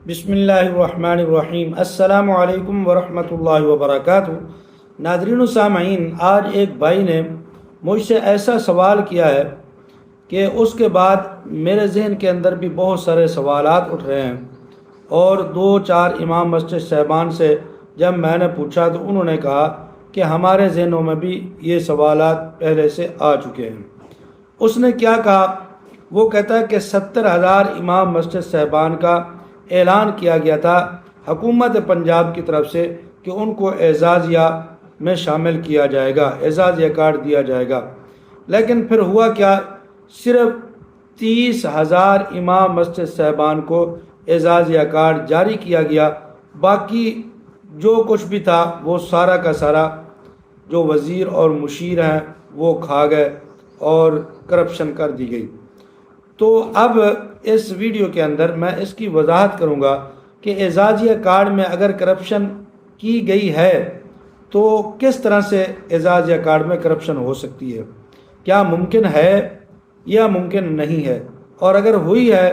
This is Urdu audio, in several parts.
بسم اللہ الرحمن الرحیم۔ السلام علیکم ورحمۃ اللہ وبرکاتہ۔ ناظرین و سامعین، آج ایک بھائی نے مجھ سے ایسا سوال کیا ہے کہ اس کے بعد میرے ذہن کے اندر بھی بہت سارے سوالات اٹھ رہے ہیں، اور 2-4 امام مسجد صاحبان سے جب میں نے پوچھا تو انہوں نے کہا کہ ہمارے ذہنوں میں بھی یہ سوالات پہلے سے آ چکے ہیں۔ اس نے کیا کہا؟ وہ کہتا ہے کہ 70,000 امام مسجد صاحبان کا اعلان کیا گیا تھا حکومت پنجاب کی طرف سے کہ ان کو اعزازیہ میں شامل کیا جائے گا، اعزازیہ کارڈ دیا جائے گا، لیکن پھر ہوا کیا؟ صرف 30,000 امام مسجد صاحبان کو اعزازیہ کارڈ جاری کیا گیا، باقی جو کچھ بھی تھا وہ سارا کا سارا جو وزیر اور مشیر ہیں وہ کھا گئے اور کرپشن کر دی گئی۔ تو اب اس ویڈیو کے اندر میں اس کی وضاحت کروں گا کہ اعزازیہ کارڈ میں اگر کرپشن کی گئی ہے تو کس طرح سے اعزازیہ کارڈ میں کرپشن ہو سکتی ہے، کیا ممکن ہے یا ممکن نہیں ہے، اور اگر ہوئی ہے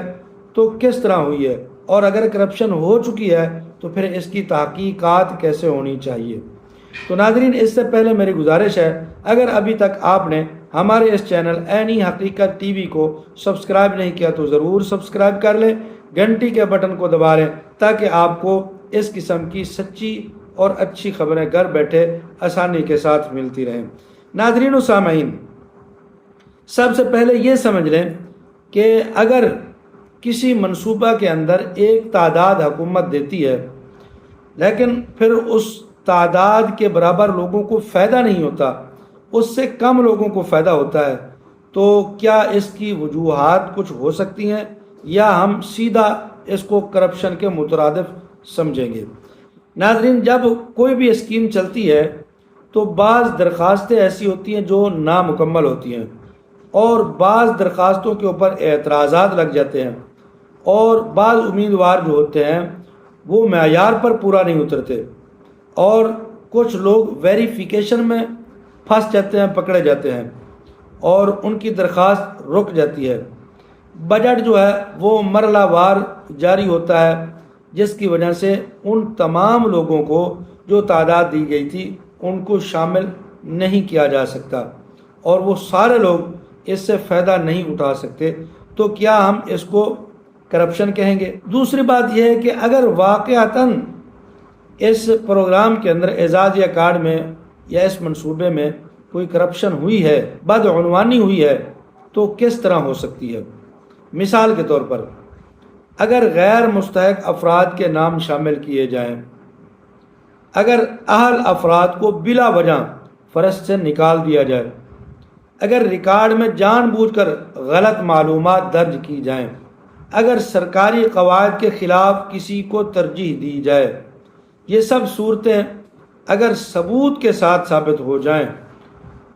تو کس طرح ہوئی ہے، اور اگر کرپشن ہو چکی ہے تو پھر اس کی تحقیقات کیسے ہونی چاہیے۔ تو ناظرین، اس سے پہلے میری گزارش ہے، اگر ابھی تک آپ نے ہمارے اس چینل عینی حقیقت ٹی وی کو سبسکرائب نہیں کیا تو ضرور سبسکرائب کر لیں، گھنٹی کے بٹن کو دبا لیں تاکہ آپ کو اس قسم کی سچی اور اچھی خبریں گھر بیٹھے آسانی کے ساتھ ملتی رہیں۔ ناظرین و سامعین، سب سے پہلے یہ سمجھ لیں کہ اگر کسی منصوبہ کے اندر ایک تعداد حکومت دیتی ہے لیکن پھر اس تعداد کے برابر لوگوں کو فائدہ نہیں ہوتا، اس سے کم لوگوں کو فائدہ ہوتا ہے، تو کیا اس کی وجوہات کچھ ہو سکتی ہیں یا ہم سیدھا اس کو کرپشن کے مترادف سمجھیں گے؟ ناظرین، جب کوئی بھی اسکیم چلتی ہے تو بعض درخواستیں ایسی ہوتی ہیں جو نامکمل ہوتی ہیں، اور بعض درخواستوں کے اوپر اعتراضات لگ جاتے ہیں، اور بعض امیدوار جو ہوتے ہیں وہ معیار پر پورا نہیں اترتے، اور کچھ لوگ ویریفیکیشن میں پھنس جاتے ہیں، پکڑے جاتے ہیں، اور ان کی درخواست رک جاتی ہے۔ بجٹ جو ہے وہ مرحلہ وار جاری ہوتا ہے، جس کی وجہ سے ان تمام لوگوں کو جو تعداد دی گئی تھی ان کو شامل نہیں کیا جا سکتا، اور وہ سارے لوگ اس سے فائدہ نہیں اٹھا سکتے۔ تو کیا ہم اس کو کرپشن کہیں گے؟ دوسری بات یہ ہے کہ اگر واقعتاً اس پروگرام کے اندر اعزازیہ کارڈ میں یا اس منصوبے میں کوئی کرپشن ہوئی ہے، بدعنوانی ہوئی ہے، تو کس طرح ہو سکتی ہے؟ مثال کے طور پر، اگر غیر مستحق افراد کے نام شامل کیے جائیں، اگر اہل افراد کو بلا وجہ فہرست سے نکال دیا جائے، اگر ریکارڈ میں جان بوجھ کر غلط معلومات درج کی جائیں، اگر سرکاری قواعد کے خلاف کسی کو ترجیح دی جائے، یہ سب صورتیں اگر ثبوت کے ساتھ ثابت ہو جائیں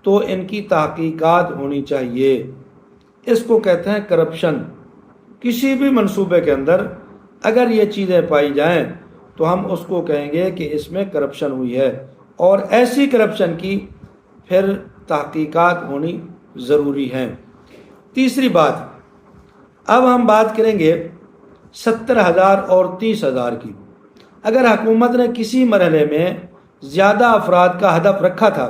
تو ان کی تحقیقات ہونی چاہیے۔ اس کو کہتے ہیں کرپشن۔ کسی بھی منصوبے کے اندر اگر یہ چیزیں پائی جائیں تو ہم اس کو کہیں گے کہ اس میں کرپشن ہوئی ہے، اور ایسی کرپشن کی پھر تحقیقات ہونی ضروری ہیں۔ تیسری بات، اب ہم بات کریں گے 70,000 اور 30,000 کی۔ اگر حکومت نے کسی مرحلے میں زیادہ افراد کا ہدف رکھا تھا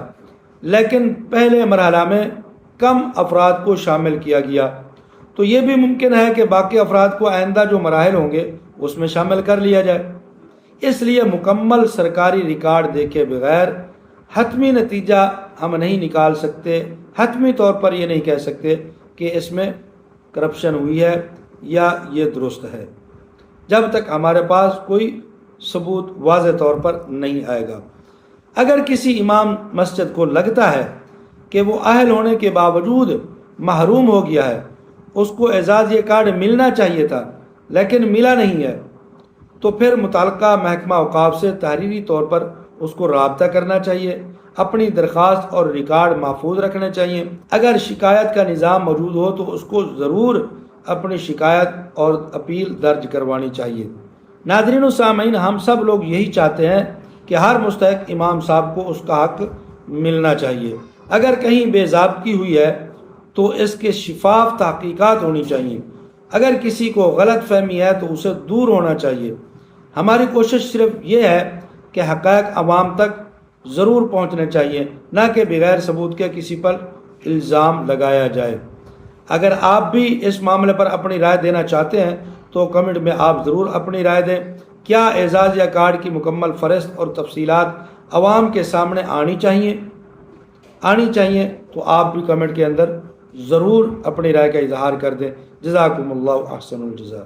لیکن پہلے مرحلہ میں کم افراد کو شامل کیا گیا، تو یہ بھی ممکن ہے کہ باقی افراد کو آئندہ جو مراحل ہوں گے اس میں شامل کر لیا جائے۔ اس لیے مکمل سرکاری ریکارڈ دیکھے بغیر حتمی نتیجہ ہم نہیں نکال سکتے، حتمی طور پر یہ نہیں کہہ سکتے کہ اس میں کرپشن ہوئی ہے یا یہ درست ہے، جب تک ہمارے پاس کوئی ثبوت واضح طور پر نہیں آئے گا۔ اگر کسی امام مسجد کو لگتا ہے کہ وہ اہل ہونے کے باوجود محروم ہو گیا ہے، اس کو اعزازیہ کارڈ ملنا چاہیے تھا لیکن ملا نہیں ہے، تو پھر متعلقہ محکمہ اوقاف سے تحریری طور پر اس کو رابطہ کرنا چاہیے، اپنی درخواست اور ریکارڈ محفوظ رکھنے چاہیے۔ اگر شکایت کا نظام موجود ہو تو اس کو ضرور اپنی شکایت اور اپیل درج کروانی چاہیے۔ ناظرین و سامعین، ہم سب لوگ یہی چاہتے ہیں کہ ہر مستحق امام صاحب کو اس کا حق ملنا چاہیے۔ اگر کہیں بے ضابطگی ہوئی ہے تو اس کے شفاف تحقیقات ہونی چاہیے، اگر کسی کو غلط فہمی ہے تو اسے دور ہونا چاہیے۔ ہماری کوشش صرف یہ ہے کہ حقائق عوام تک ضرور پہنچنے چاہیے، نہ کہ بغیر ثبوت کے کسی پر الزام لگایا جائے۔ اگر آپ بھی اس معاملے پر اپنی رائے دینا چاہتے ہیں تو کمنٹ میں آپ ضرور اپنی رائے دیں۔ کیا اعزازیہ کارڈ کی مکمل فہرست اور تفصیلات عوام کے سامنے آنی چاہیے تو آپ بھی کمنٹ کے اندر ضرور اپنی رائے کا اظہار کر دیں۔ جزاکم اللہ احسن الجزا۔